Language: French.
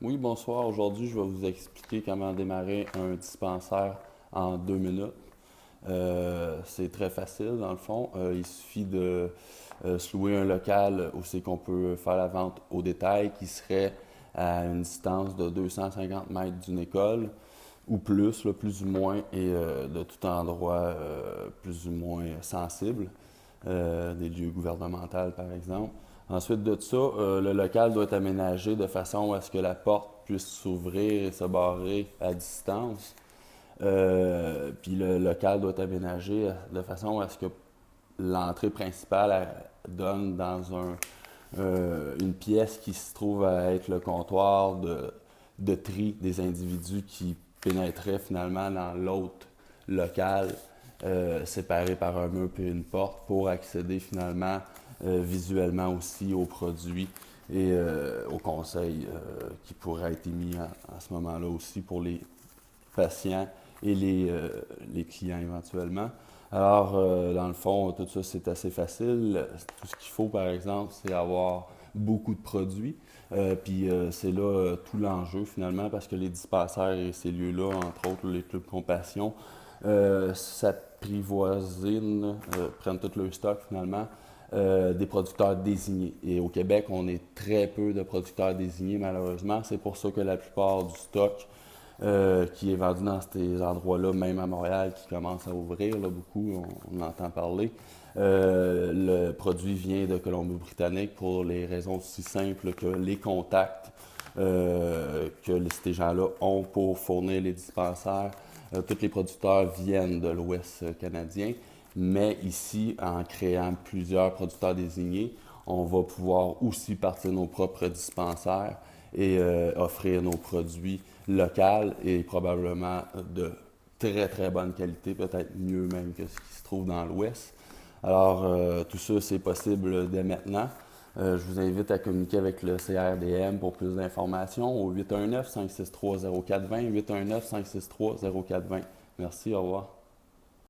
Oui, bonsoir. Aujourd'hui, je vais vous expliquer comment démarrer un dispensaire en 2 minutes. C'est très facile dans le fond. Il suffit de se louer un local où c'est qu'on peut faire la vente au détail qui serait à une distance de 250 mètres d'une école ou plus, là, plus ou moins, et de tout endroit plus ou moins sensible, des lieux gouvernementaux par exemple. Ensuite de ça, le local doit être aménagé de façon à ce que la porte puisse s'ouvrir et se barrer à distance. Puis le local doit être aménagé de façon à ce que l'entrée principale donne dans une pièce qui se trouve à être le comptoir de tri des individus qui pénétraient finalement dans l'autre local, séparé par un mur et une porte, pour accéder finalement visuellement aussi aux produits et aux conseils qui pourraient être émis à ce moment-là aussi pour les patients et les clients éventuellement. Alors, dans le fond, tout ça, c'est assez facile. Tout ce qu'il faut, par exemple, c'est avoir beaucoup de produits. Puis c'est là tout l'enjeu finalement, parce que les dispensaires et ces lieux-là, entre autres les clubs compassion, s'apprivoisent, prennent tout leur stock finalement, des producteurs désignés. Et au Québec, on est très peu de producteurs désignés malheureusement. C'est pour ça que la plupart du stock qui est vendu dans ces endroits-là, même à Montréal, qui commence à ouvrir, là, beaucoup, on entend parler. Le produit vient de Colombie-Britannique pour les raisons aussi simples que les contacts que ces gens-là ont pour fournir les dispensaires. Tous les producteurs viennent de l'Ouest canadien, mais ici, en créant plusieurs producteurs désignés, on va pouvoir aussi partir nos propres dispensaires et offrir nos produits locaux et probablement de très très bonne qualité, peut-être mieux même que ce qui se trouve dans l'Ouest. Alors, tout ça, c'est possible dès maintenant. Je vous invite à communiquer avec le CRDM pour plus d'informations au 819-563-0420, 819-563-0420. Merci, au revoir.